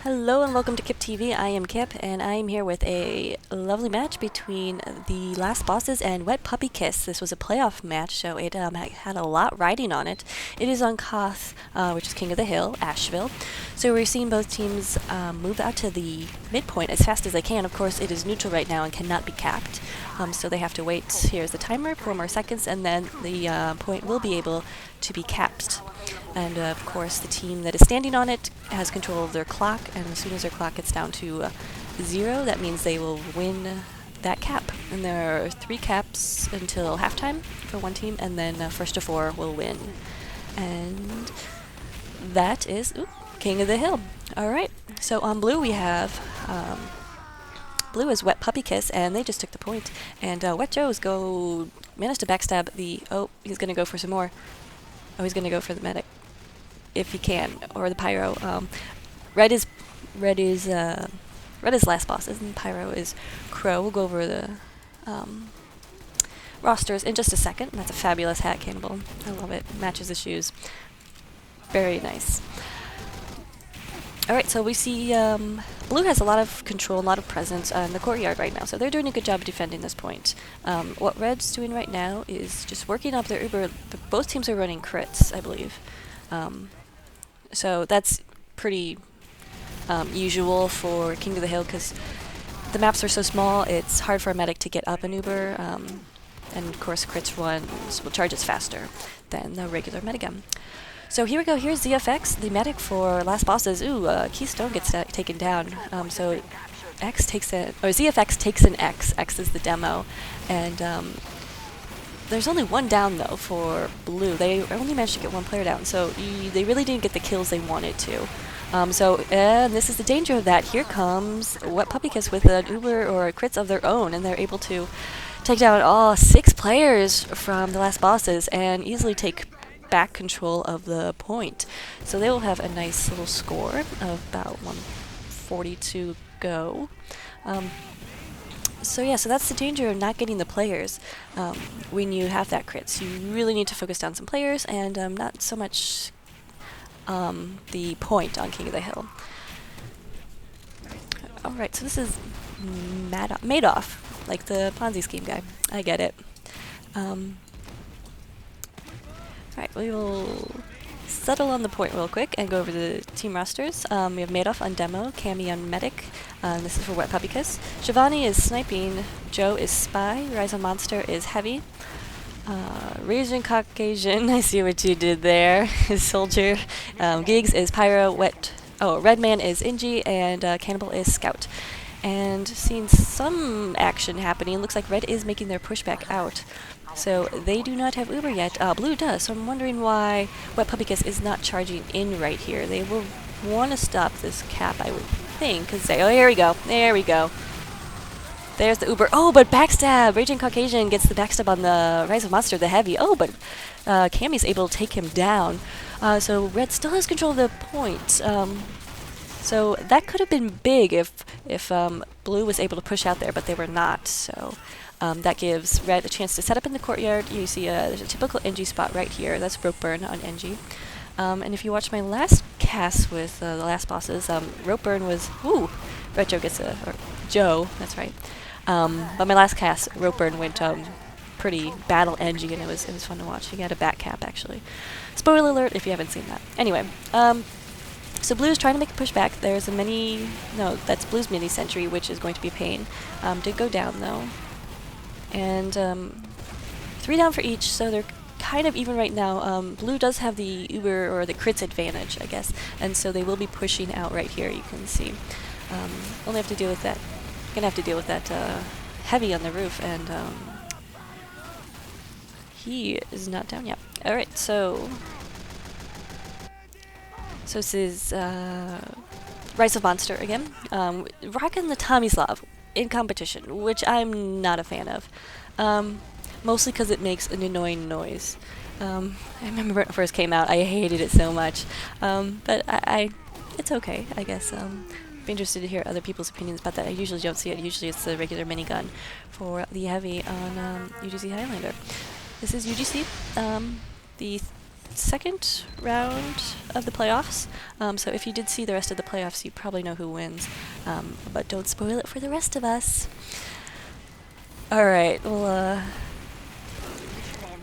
Hello and welcome to Kip TV. I am Kip, and I am here with a lovely match between the Last Bosses and Wet Puppy Kiss. This was a playoff match, so it had a lot riding on it. It is on Koth, which is King of the Hill, Ashville. So we're seeing both teams move out to the midpoint as fast as they can. Of course, it is neutral right now and cannot be capped, so they have to wait. Here's the timer, 4 more seconds, and then the point will be able to be capped. And of course, the team that is standing on it has control of their clock, and as soon as their clock gets down to 0, that means they will win that cap. And there are 3 caps until halftime for one team, and then first to 4 will win. And that is King of the Hill. Alright, so on blue we have blue is Wet Puppy Kiss, and they just took the point. And Wet Joe's managed to backstab he's going to go for some more. Oh, he's going to go for the medic, if he can, or the pyro. Red is Last Bosses, and pyro is Crow. We'll go over the rosters in just a second. That's a fabulous hat, Cannibal. I love it. Matches the shoes. Very nice. Alright, so we see blue has a lot of control, a lot of presence in the courtyard right now, so they're doing a good job of defending this point. What red's doing right now is just working up their Uber. Both teams are running crits, I believe. So that's pretty usual for King of the Hill, because the maps are so small, it's hard for a medic to get up an Uber, and of course crits will charge faster than the regular medic gun. So here we go. Here's ZFX, the medic for Last Bosses. Keystone gets taken down. So ZFX takes an X. X is the demo, and there's only one down though for blue. They only managed to get one player down, so they really didn't get the kills they wanted to. This is the danger of that. Here comes Wet Puppy Kiss with an Uber or crits of their own, and they're able to take down all 6 players from the Last Bosses and easily take back control of the point. So they will have a nice little score of about 140 to go. So that's the danger of not getting the players when you have that crits. You really need to focus down some players and not so much the point on King of the Hill. Alright, so this is Madoff, like the Ponzi scheme guy. I get it. Alright, we will settle on the point real quick and go over the team rosters. We have Madoff on Demo, Cammy on Medic. This is for Wet Puppy Kiss. Shivani is Sniping, Joe is Spy, Rise on Monster is Heavy. Raging Caucasian, I see what you did there, is Soldier. Gigs is Pyro, Redman is Inji, and Cannibal is Scout. And seeing some action happening, looks like Red is making their pushback out. So they do not have Uber yet. Blue does, so I'm wondering why Wet Puppy Kiss is not charging in right here. They will want to stop this cap, I would think, because here we go. There we go. There's the Uber. Oh, but backstab! Raging Caucasian gets the backstab on the Rise of Monster, the Heavy. Oh, but Cammy's able to take him down. So Red still has control of the point. So that could have been big if Blue was able to push out there, but they were not. So that gives Red a chance to set up in the courtyard. You see there's a typical NG spot right here. That's Rope Burn on NG. And if you watch my last cast with the Last Bosses, Rope Burn was... Red Joe gets or Joe, that's right. But my last cast, Rope Burn went pretty battle NG, and it was fun to watch. He had a back cap, actually. Spoiler alert if you haven't seen that. Anyway, so Blue's trying to make a pushback. There's that's Blue's mini sentry, which is going to be a pain. Did go down though. And 3 down for each, so they're kind of even right now. Blue does have the Uber or the crits advantage, I guess, and so they will be pushing out right here. You can see. Only have to deal with that. Gonna have to deal with that Heavy on the roof, and he is not down yet. All right, so this is Rise of Monster again. Rocking the Tomislav in competition, which I'm not a fan of. Mostly because it makes an annoying noise. I remember when it first came out, I hated it so much. But it's okay, I guess. Be interested to hear other people's opinions about that. I usually don't see it. Usually it's the regular minigun for the Heavy on UGC Highlander. This is UGC. The second round of the playoffs. So if you did see the rest of the playoffs, you probably know who wins. But don't spoil it for the rest of us. Alright, well,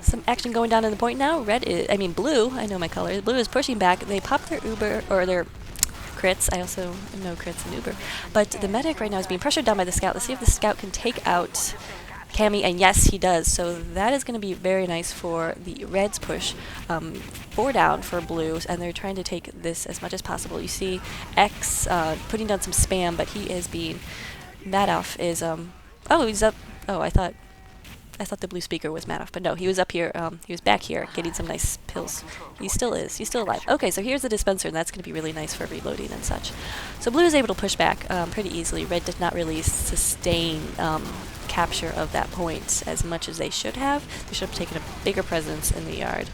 some action going down in the point now. Blue, I know my colors. Blue is pushing back. They pop their Uber, or their crits. I also know crits and Uber. But the medic right now is being pressured down by the scout. Let's see if the scout can take out Cammy, and yes, he does. So that is going to be very nice for the Reds push. 4 down for Blues, and they're trying to take this as much as possible. You see X putting down some spam, but he is being... Madoff is... Oh, he's up... Oh, I thought the blue speaker was Madoff, but no, he was up here, he was back here getting some nice pills. He still is. He's still alive. Okay, so here's the dispenser, and that's going to be really nice for reloading and such. So blue is able to push back pretty easily. Red did not really sustain capture of that point as much as they should have. They should have taken a bigger presence in the yard.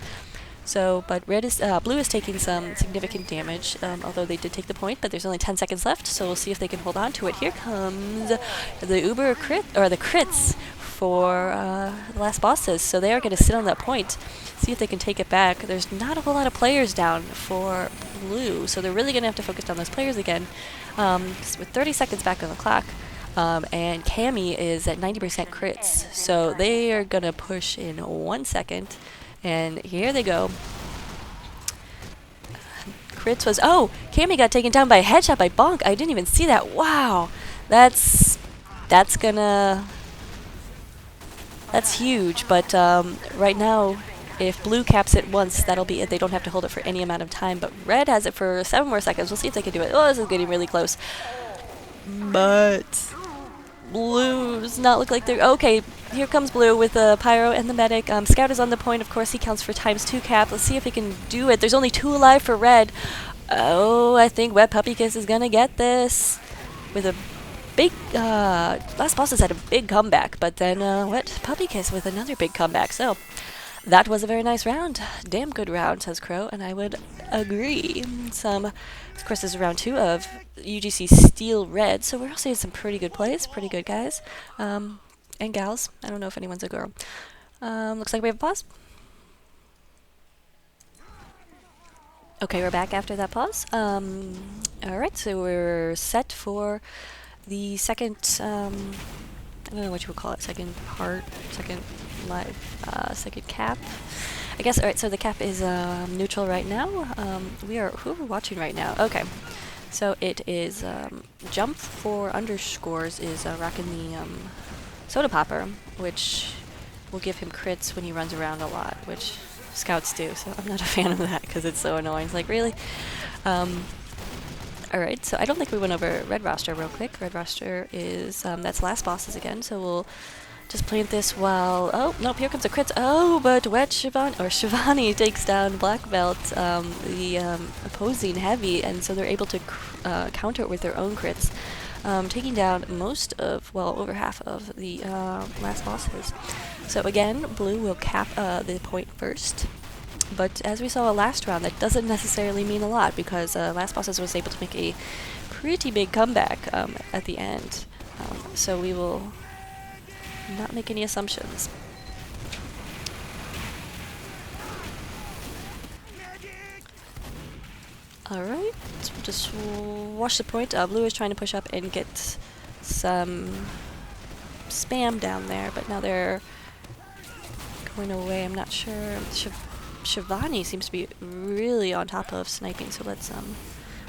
So, but blue is taking some significant damage, although they did take the point, but there's only 10 seconds left, so we'll see if they can hold on to it. Here comes the Uber crit, or the crits for the last bosses. So they are going to sit on that point, see if they can take it back. There's not a whole lot of players down for blue, so they're really going to have to focus on those players again. With 30 seconds back on the clock, and Cammy is at 90% crits, so they are going to push in 1 second. And here they go. Crits was... Oh! Cammy got taken down by a headshot by Bonk. I didn't even see that. Wow! That's gonna... That's huge, but right now, if blue caps it once, that'll be it. They don't have to hold it for any amount of time, but red has it for 7 more seconds. We'll see if they can do it. Oh, this is getting really close. But... blue does not look like they're... Okay, here comes blue with the pyro and the medic. Scout is on the point. Of course, he counts for ×2 cap. Let's see if he can do it. There's only 2 alive for red. Oh, I think Wet Puppy Kiss is going to get this. With a big... last bosses had a big comeback, but then Wet Puppy Kiss with another big comeback. So, that was a very nice round. Damn good round, says Crow, and I would agree. Of course, this is round 2 of UGC Steel Red, so we're all seeing some pretty good plays, pretty good guys, and gals. I don't know if anyone's a girl. Looks like we have a pause. Okay, we're back after that pause. Alright, so we're set for the second, I don't know what you would call it, second part, second live, second cap. I guess, alright, so the cap is neutral right now. Who are we watching right now? Okay, so it is Jump for underscores is rocking the Soda Popper, which will give him crits when he runs around a lot, which scouts do, so I'm not a fan of that because it's so annoying. It's like, really? Alright, so I don't think we went over Red Roster real quick. Red Roster is, that's last bosses again, so we'll just plant this while... Oh, nope, here comes the crits. Oh, but Shivani takes down Black Belt, the opposing heavy, and so they're able to counter it with their own crits, taking down most of, well, over half of the last bosses. So again, blue will cap the point first. But as we saw last round, that doesn't necessarily mean a lot, because last bosses was able to make a pretty big comeback at the end. So we will not make any assumptions. Alright, so we'll just wash the point. Blue is trying to push up and get some spam down there, but now they're going away. I'm not sure. Shivani seems to be really on top of sniping, so let's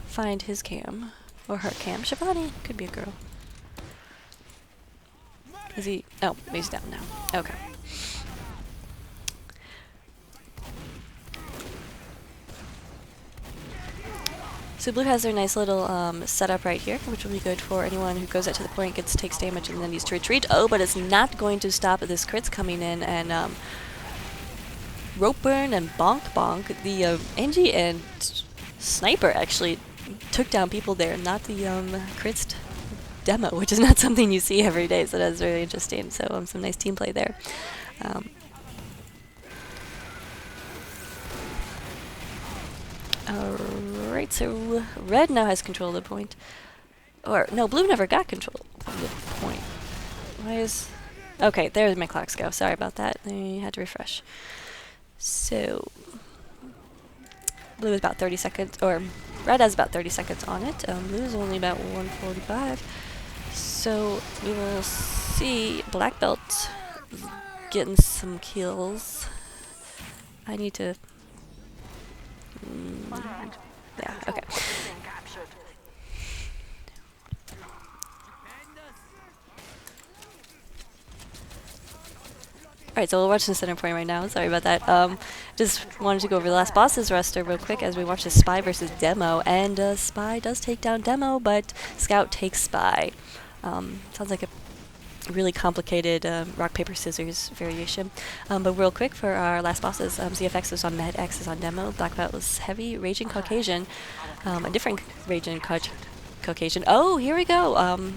find his cam, or her cam. Shivani could be a girl. Is he? Oh, he's down now. Okay. So blue has their nice little setup right here, which will be good for anyone who goes out to the point, takes damage, and then needs to retreat. Oh, but it's not going to stop this crits coming in, and Rope Burn and Bonk Bonk, the Angie and Sniper actually took down people there, not the crits demo, which is not something you see every day, so that's really interesting. So some nice team play there. Alright, so red now has control of the point. Or, no, blue never got control of the point. Why is... Okay, there's my clocks go. Sorry about that. I had to refresh. So, Blue is about 30 seconds, or red has about 30 seconds on it. Blue is only about 145. So we will see black belt getting some kills. I need to... yeah, okay. Alright, so we'll watch the center point right now. Sorry about that. Just wanted to go over the last boss's roster real quick as we watch the Spy versus Demo. And Spy does take down Demo, but Scout takes Spy. Sounds like a really complicated rock, paper, scissors variation. But real quick for our last bosses, ZFX is on Med, X is on Demo, Black Belt was Heavy, Raging Caucasian, a different Raging Caucasian. Oh, here we go!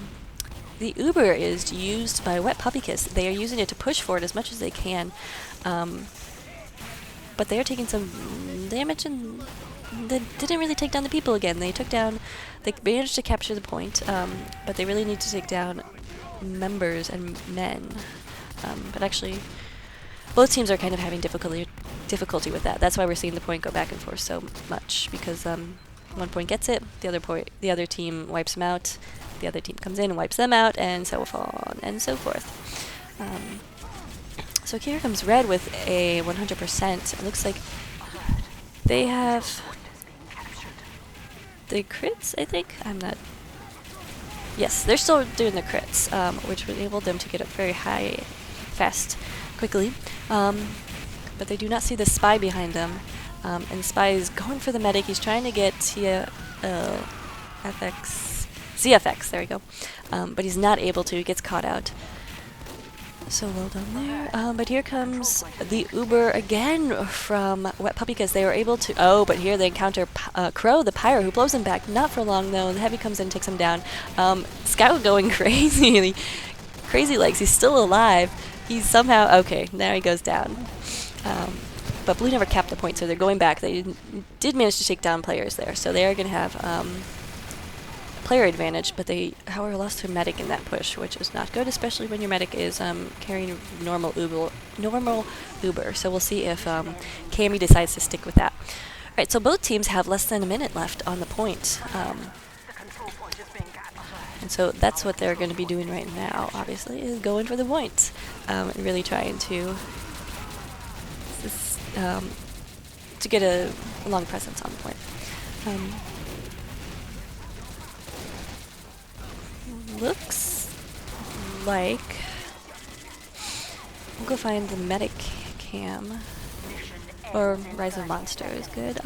The Uber is used by Wet Puppy Kiss. They are using it to push forward as much as they can. But they are taking some damage, and they didn't really take down the people again. They managed to capture the point, but they really need to take down members and men. But actually, both teams are kind of having difficulty with that. That's why we're seeing the point go back and forth so much, because one point gets it, the other team wipes them out, the other team comes in and wipes them out, and so on and so forth. So here comes red with a 100%. It looks like they have the crits, I think? I'm not... Yes, they're still doing the crits, which enabled them to get up very high, fast, quickly. But they do not see the Spy behind them. And the Spy is going for the medic. He's trying to get ZFX, there we go. But he's not able to. He gets caught out. So well done there. But here comes the Uber again from Wet Puppy, because they were able to... Oh, but here they encounter Crow, the Pyro, who blows him back. Not for long, though. The Heavy comes in and takes him down. Scout going crazy. Crazy legs. He's still alive. He's somehow... Okay, now he goes down. But Blue never capped the point, so they're going back. They did manage to take down players there, so they are going to have... player advantage, but they, however, lost their medic in that push, which is not good, especially when your medic is carrying normal Uber. So we'll see if Cammy decides to stick with that. Alright, so both teams have less than a minute left on the point. And so that's what they're going to be doing right now, obviously, is going for the point. And really trying to get a long presence on the point. Looks like we'll go find the medic cam, or Rise of Monster is good.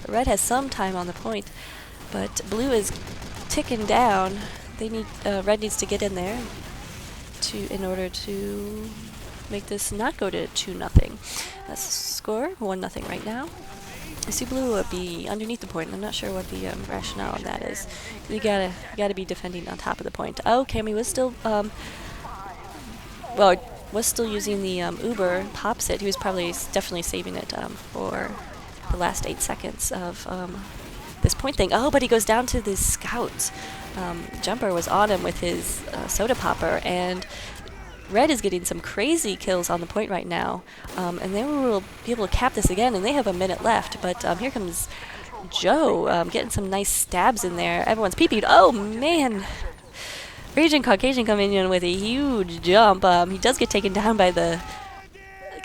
Red has some time on the point, but Blue is ticking down. They need Red needs to get in there in order to make this not go to 2-0. That's score 1-0 right now. I see Blue be underneath the point. I'm not sure what the rationale of that is. You gotta be defending on top of the point. Oh, Cammy was still was still using the Uber. Pops it. He was probably definitely saving it for the last 8 seconds of this point thing. Oh, but he goes down to the Scout. Jumper was on him with his soda popper, and Red is getting some crazy kills on the point right now, and they will be able to cap this again, and they have a minute left, but here comes Joe getting some nice stabs in there. Everyone's pee-peed. Oh, man! Raging Caucasian coming in with a huge jump. He does get taken down by the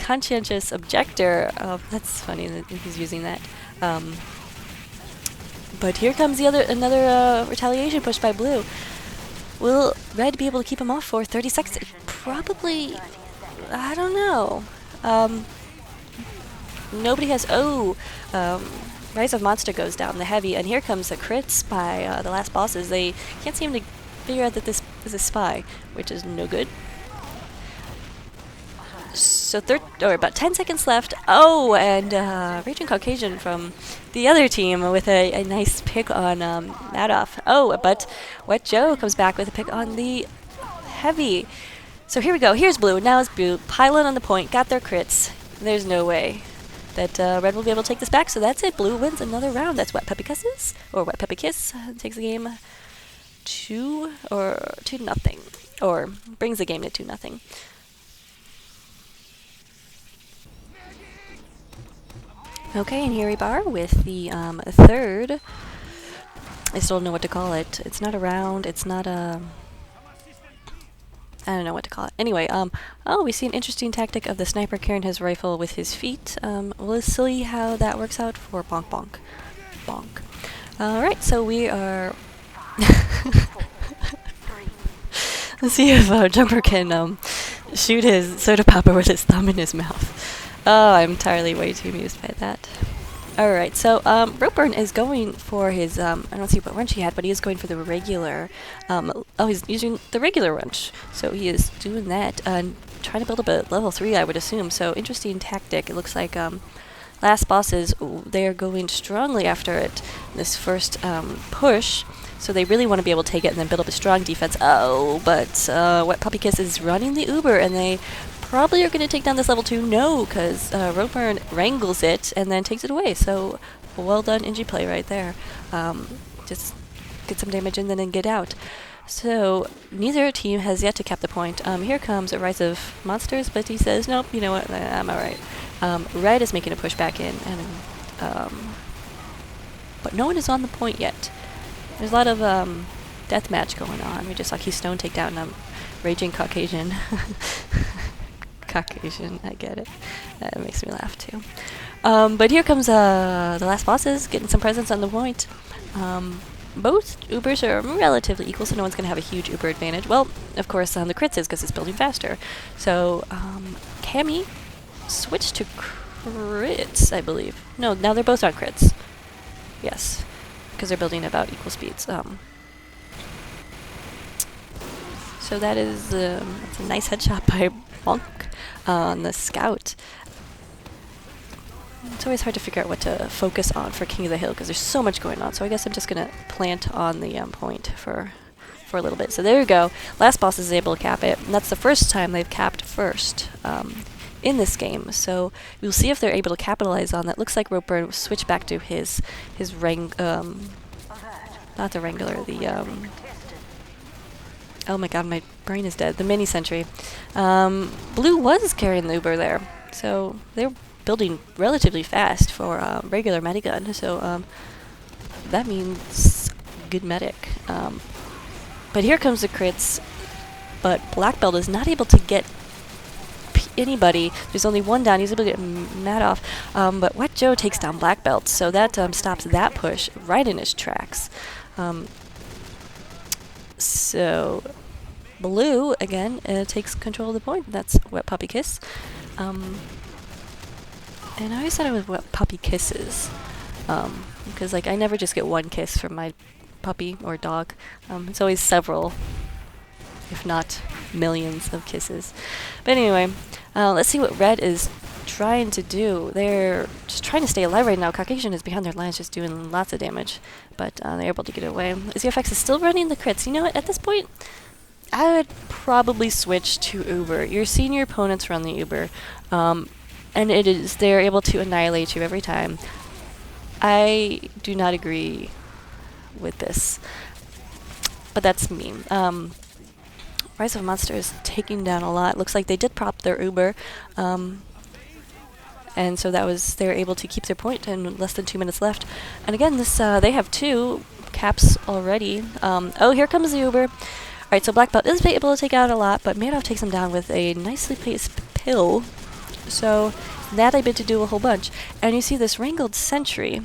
conscientious objector. That's funny that he's using that. But here comes another retaliation push by Blue. Will Red be able to keep him off for 30 seconds? Probably, I don't know. Nobody has, Rise of Monster goes down, the Heavy, and here comes the crits by the last bosses. They can't seem to figure out that this is a Spy, which is no good. So about 10 seconds left. Oh, and Raging Caucasian from the other team with a nice pick on Madoff. Oh, but Wet Joe comes back with a pick on the Heavy. So here we go. Here's Blue. Now it's Blue. Piling on the point. Got their crits. There's no way that Red will be able to take this back. So that's it. Blue wins another round. That's Wet Puppy Kisses, or Wet Puppy Kiss takes the game 2-0, or brings the game to 2-0. Okay, and here we are with the third. I still don't know what to call it. It's not a round. It's not a... I don't know what to call it. Anyway, oh, we see an interesting tactic of the sniper carrying his rifle with his feet. We'll see how that works out for bonk bonk. Bonk. Alright, so we are... Let's see if Jumper can shoot his soda popper with his thumb in his mouth. Oh, I'm entirely way too amused by that. Alright, so Ropeburn is going for his, I don't see what wrench he had, but he is going for the regular, oh, he's using the regular wrench. So he is doing that, and trying to build up a level 3, I would assume. So interesting tactic. It looks like last bosses, they are going strongly after it, this first push. So they really want to be able to take it and then build up a strong defense. Oh, but Wet Puppy Kiss is running the Uber, and they probably are going to take down this level 2. No, because Ropeburn wrangles it and then takes it away. So well done NG play right there. Just get some damage in, then get out. So neither team has yet to cap the point. Here comes a Rise of Monsters, but he says, nope, you know what, I'm alright. Red is making a push back in, and but no one is on the point yet. There's a lot of deathmatch going on. We just saw Keystone take down Raging Caucasian. Caucasian, I get it. That makes me laugh too. But here comes the last bosses getting some presence on the point. Both Ubers are relatively equal, so no one's going to have a huge Uber advantage. Well, of course, the crits is because it's building faster. So Cammy switched to crits, I believe. No, now they're both on crits. Yes, because they're building about equal speeds. So that is that's a nice headshot by Bonk on the Scout. It's always hard to figure out what to focus on for King of the Hill because there's so much going on. So I guess I'm just going to plant on the point for a little bit. So there you go. Last boss is able to cap it. And that's the first time they've capped first in this game. So we'll see if they're able to capitalize on that. Looks like Roper will switch back to his not the Wrangler, the oh my god, my brain is dead. The mini sentry. Blue was carrying the Uber there, so they're building relatively fast for regular medigun. So that means good medic. But here comes the crits. But Black Belt is not able to get anybody. There's only one down. He's able to get Matt off. But Wet Joe takes down Black Belt, so that stops that push right in his tracks. So Blue again takes control of the point. That's Wet Puppy Kiss. And I always thought it was Wet Puppy Kisses, because like I never just get one kiss from my puppy or dog. It's always several, if not millions of kisses. But anyway, let's see what Red is trying to do. They're just trying to stay alive right now. Caucasian is behind their lines just doing lots of damage, but they're able to get away. ZFX is still running the crits. You know what? At this point, I would probably switch to Uber. You're seeing your opponents run the Uber, and they're able to annihilate you every time. I do not agree with this, but that's me. Rise of Monster is taking down a lot. Looks like they did prop their Uber, and so they're able to keep their point in less than 2 minutes left. And again, this they have 2 caps already. Oh, here comes the Uber. Alright, so Black Belt is able to take out a lot, but Madoff takes him down with a nicely placed pill. So that I've been to do a whole bunch. And you see this wrangled sentry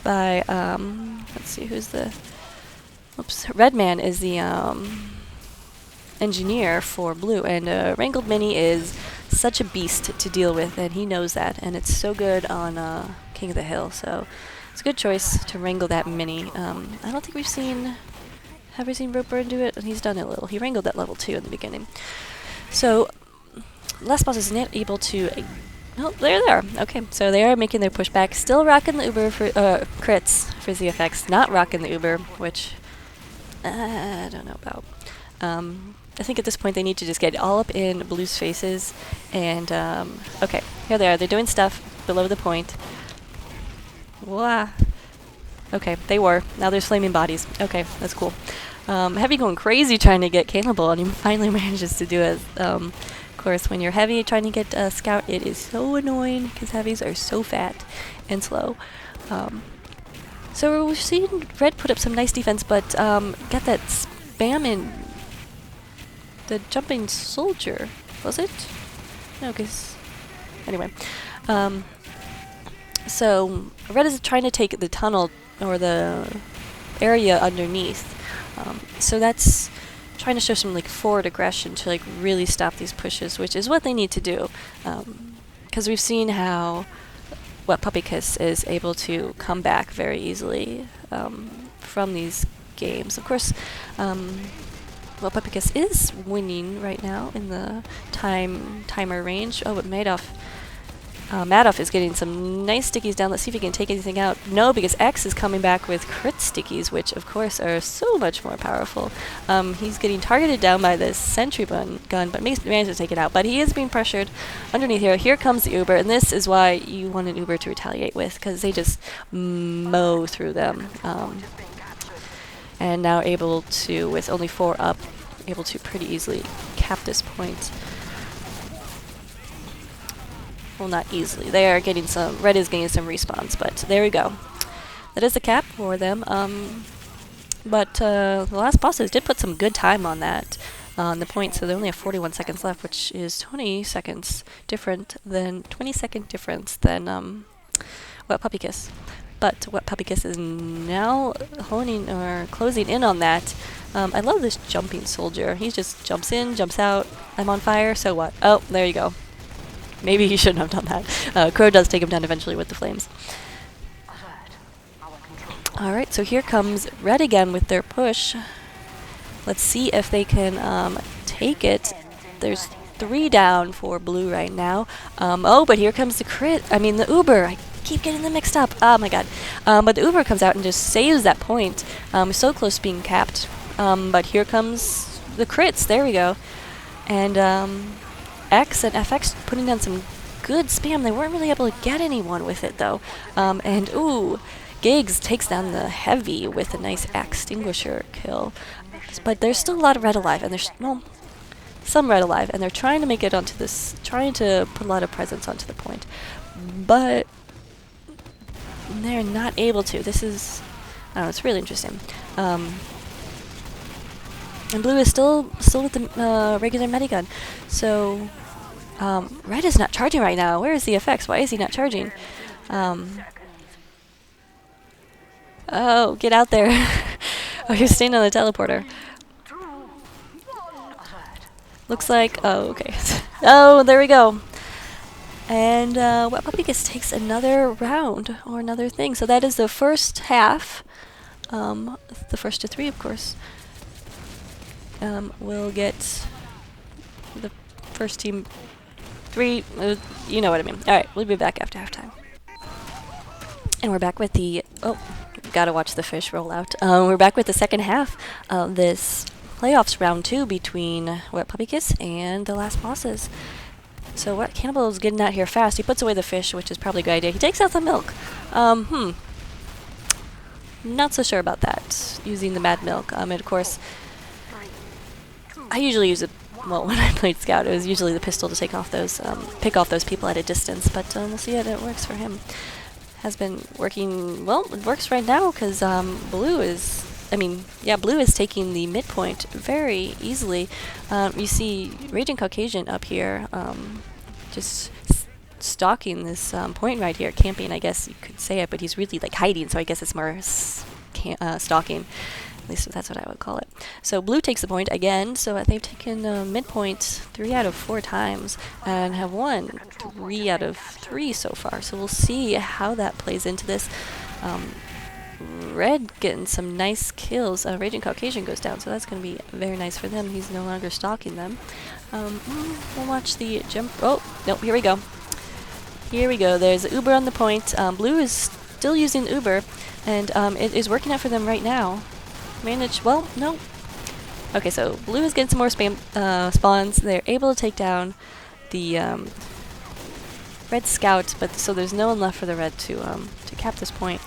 by, let's see, who's the... Oops, Redman is the engineer for Blue, and wrangled mini is such a beast to deal with, and he knows that, and it's so good on King of the Hill, so it's a good choice to wrangle that mini. I don't think we've seen... Have we seen Roper do it? And he's done it a little. He wrangled that level 2 in the beginning. So, last boss is not able to... No, there they are. Okay, so they are making their pushback. Still rocking the Uber for crits for ZFX. Not rocking the Uber, which I don't know about. I think at this point they need to just get all up in Blue's faces. And, okay, here they are. They're doing stuff below the point. Wow. Okay, they were. Now there's flaming bodies. Okay, that's cool. Heavy going crazy trying to get Cannibal, and he finally manages to do it. course, when you're heavy trying to get a scout, it is so annoying because heavies are so fat and slow. So we've seen red put up some nice defense, but got that spam in the jumping soldier, was it? No, because anyway. So red is trying to take the tunnel or the area underneath. So that's trying to show some like forward aggression to like really stop these pushes, which is what they need to do. Because we've seen how Puppykiss is able to come back very easily from these games. Of course, Puppykiss is winning right now in the timer range. Oh, but Madoff is getting some nice stickies down. Let's see if he can take anything out. No, because X is coming back with crit stickies, which of course are so much more powerful. He's getting targeted down by this sentry gun, but managed to take it out. But he is being pressured underneath here. Here comes the Uber, and this is why you want an Uber to retaliate with, because they just mow through them. And now able to, with only 4 up, able to pretty easily cap this point. Well, not easily. They are getting some. Red is getting some respawns, but there we go. That is the cap for them. But the last bosses did put some good time on that, on the point. So they only have 41 seconds left, which is 20 seconds different than 20-second difference than Puppykiss. But Puppykiss is now honing or closing in on that. I love this jumping soldier. He just jumps in, jumps out. I'm on fire. So what? Oh, there you go. Maybe he shouldn't have done that. Crow does take him down eventually with the flames. Alright, so here comes red again with their push. Let's see if they can take it. There's 3 down for blue right now. Oh, but here comes the crit. I mean, the Uber. I keep getting them mixed up. Oh my god. But the Uber comes out and just saves that point. So close to being capped. But here comes the crits. There we go. And X and FX putting down some good spam. They weren't really able to get anyone with it though. And ooh, Gigs takes down the heavy with a nice extinguisher kill. But there's still a lot of red alive, and there's some red alive, and they're trying to make it onto this, trying to put a lot of presence onto the point, but they're not able to. This is, I don't know, it's really interesting. And blue is still with the regular medigun. So red is not charging right now. Where is the FX? Why is he not charging? Oh, get out there. Oh, you're staying on the teleporter. Looks like, oh, okay. Oh, there we go. And Puppykiss takes another round, or another thing. So that is the first half. The first to 3, of course. We'll get the first team 3, you know what I mean. Alright, we'll be back after halftime. And we're back with the, oh, gotta watch the fish roll out. We're back with the second half of this playoffs round 2 between Puppykiss and the last bosses. So Cannibal is getting out here fast. He puts away the fish, which is probably a good idea. He takes out the milk. Not so sure about that, using the mad milk. And of course, I usually use it, well, when I played Scout, it was usually the pistol to take off those, pick off those people at a distance, but we'll see if it works for him. Has been working, well, it works right now, because blue is, blue is taking the midpoint very easily. You see Raging Caucasian up here, just stalking this point right here, camping, I guess you could say it, but he's really like hiding, so I guess it's more stalking. At least that's what I would call it. So blue takes the point again, so they've taken midpoint 3 out of 4 times, and have won 3 out of 3 so far. So we'll see how that plays into this. Red getting some nice kills. Raging Caucasian goes down, so that's going to be very nice for them. He's no longer stalking them. We'll watch the jump. Oh, no, here we go. Here we go. There's Uber on the point. Blue is still using Uber, and it is working out for them right now. Well, no. Okay, so blue is getting some more spam spawns. They're able to take down the red scout, but so there's no one left for the red to cap this point.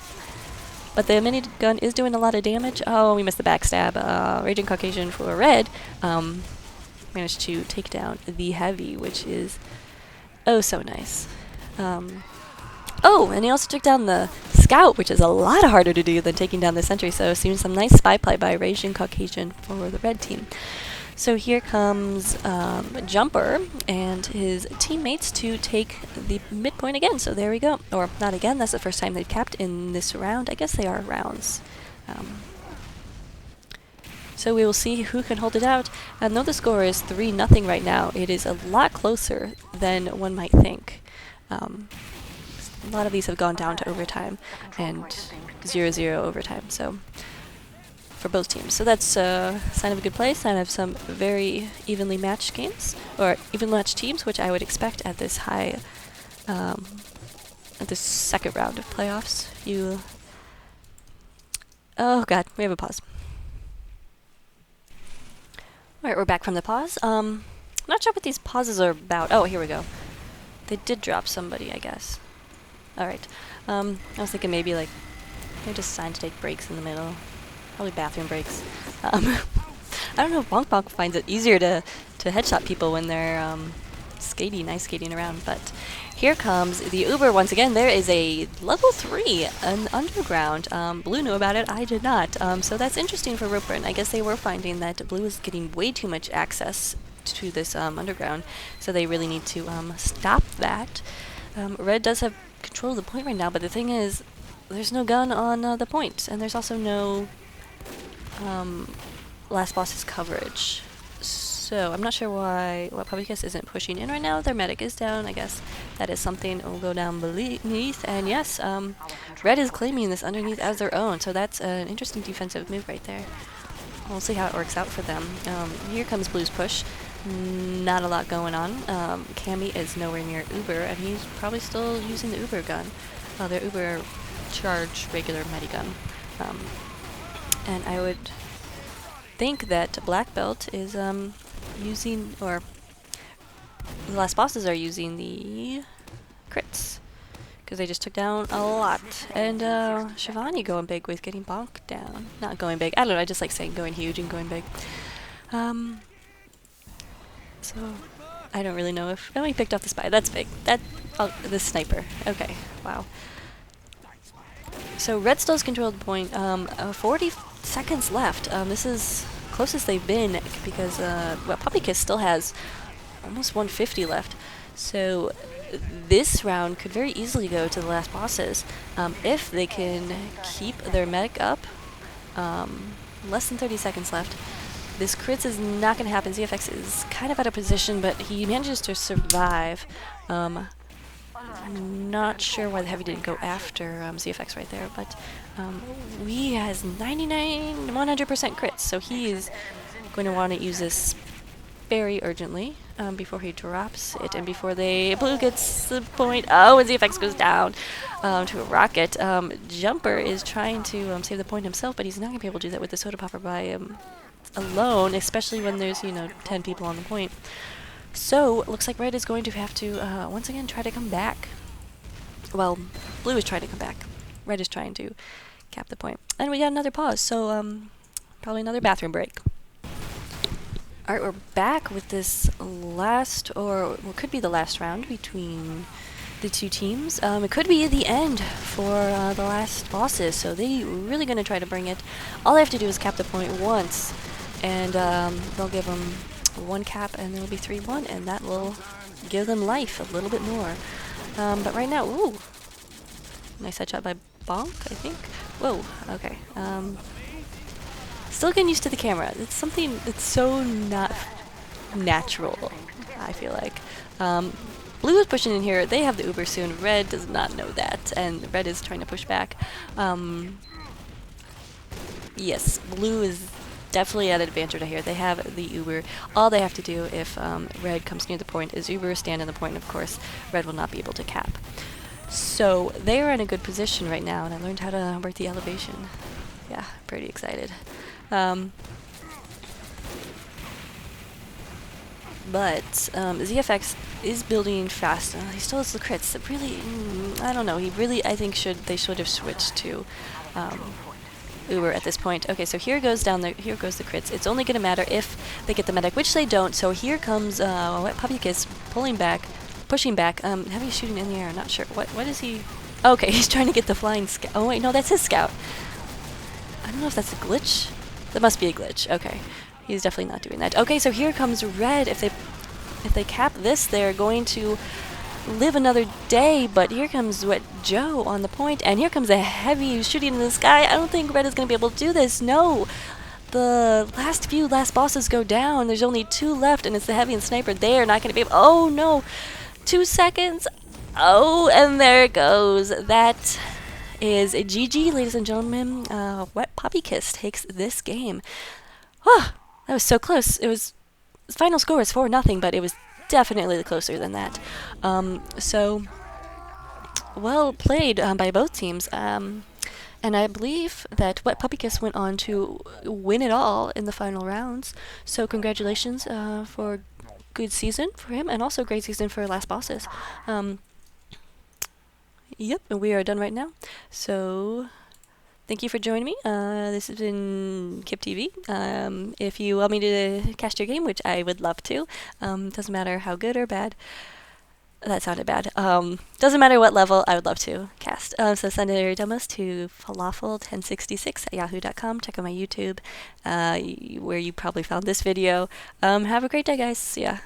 But the minigun is doing a lot of damage. Oh, we missed the backstab. Raging Caucasian for red. managed to take down the heavy, which is oh so nice. Oh, and he also took down the scout, which is a lot harder to do than taking down the sentry, so seems some nice spy play by Raging Caucasian for the red team. So here comes Jumper and his teammates to take the midpoint again, so there we go. Or not again, that's the first time they've capped in this round. I guess they are rounds. So we will see who can hold it out. Though the score is 3-0 right now, it is a lot closer than one might think. A lot of these have gone down to overtime and 0-0 overtime, so for both teams. So that's a sign of a good play, sign of some very evenly matched games, or even matched teams, which I would expect at this high, at this second round of playoffs. Oh god, we have a pause. Alright, we're back from the pause. Not sure what these pauses are about. Oh, here we go. They did drop somebody, I guess. Alright. I was thinking maybe like they're just signed to take breaks in the middle. Probably bathroom breaks. I don't know if Bonk Bonk finds it easier to headshot people when they're ice skating around, but here comes the Uber once again. There is a level 3, an underground. Blue knew about it, I did not. So that's interesting for Roper, and I guess they were finding that Blue is getting way too much access to this underground, so they really need to stop that. Red does have control of the point right now, but the thing is, there's no gun on the point, and there's also no last boss's coverage. So I'm not sure why Publicus isn't pushing in right now. Their medic is down. I guess that is something that will go down beneath. And yes, Red is claiming this underneath as their own, so that's an interesting defensive move right there. We'll see how it works out for them. Here comes Blue's push. Not a lot going on. Cammy is nowhere near Uber, and he's probably still using the Uber gun. Their Uber charge regular medigun. And I would think that Black Belt is using, or the last bosses are using the crits, because they just took down a lot. And Shivani going big with getting bonked down. Not going big. I don't know. I just like saying going huge and going big. So I don't really know if... Oh, he picked off the spy. That's big. The sniper. Okay. Wow. So Red still has control of the point. 40 seconds left. This is closest they've been, because Puppykiss still has almost 150 left. So this round could very easily go to the last bosses if they can keep their medic up. Less than 30 seconds left. This crits is not going to happen. ZFX is kind of out of position, but he manages to survive. I'm not sure why the heavy didn't go after ZFX right there, but Wee has 100% crits, so he is going to want to use this very urgently before he drops it, and before Blue gets the point. Oh, and ZFX goes down to a rocket. Jumper is trying to save the point himself, but he's not going to be able to do that with the soda popper by alone, especially when there's 10 people on the point. So looks like Red is going to have to once again try to come back. Well, Blue is trying to come back. Red is trying to cap the point, and we got another pause. So probably another bathroom break. All right, we're back with this last, or what could be the last round between the two teams. It could be the end for the last bosses, so they really going to try to bring it. All they have to do is cap the point once, and they'll give them one cap, and it'll be 3-1, and that will give them life a little bit more. But right now, ooh, nice headshot by Bonk, I think. Whoa, okay. Still getting used to the camera. It's something that's so not natural, I feel like. Blue is pushing in here. They have the Uber soon. Red does not know that, and Red is trying to push back. Yes, Blue is definitely at an advantage here. They have the Uber. All they have to do if Red comes near the point is Uber, stand in the point, and of course, Red will not be able to cap. So they are in a good position right now, and I learned how to work the elevation. Yeah, pretty excited. But ZFX is building fast. He still has the crits. Really, I don't know. I think they should have switched to Uber at this point. Okay, so here goes the crits. It's only gonna matter if they get the medic, which they don't. So here comes Wet Puppykiss pushing back. Heavy shooting in the air. I'm not sure. What is he? Okay, he's trying to get the flying scout. Oh wait, no, that's his scout. I don't know if that's a glitch. That must be a glitch. Okay, he's definitely not doing that. Okay, so here comes Red. If they cap this, they're going to live another day, but here comes Wet Joe on the point, and here comes a heavy shooting in the sky. I don't think Red is going to be able to do this. No! The last bosses go down. There's only 2 left, and it's the heavy and sniper. They are not going to be able... Oh, no! 2 seconds! Oh, and there it goes. That is a GG, ladies and gentlemen. Wet Puppykiss takes this game. Oh, that was so close. Final score was 4-0, but it was definitely closer than that. So, well played by both teams. And I believe that Wet Puppykiss went on to win it all in the final rounds. So congratulations for good season for him, and also great season for Last Bosses. Yep, and we are done right now. So thank you for joining me. This has been Kip TV. If you want me to cast your game, which I would love to, doesn't matter how good or bad. That sounded bad. Doesn't matter what level, I would love to cast. So send your demos to falafel1066@yahoo.com. Check out my YouTube, where you probably found this video. Have a great day, guys. See ya.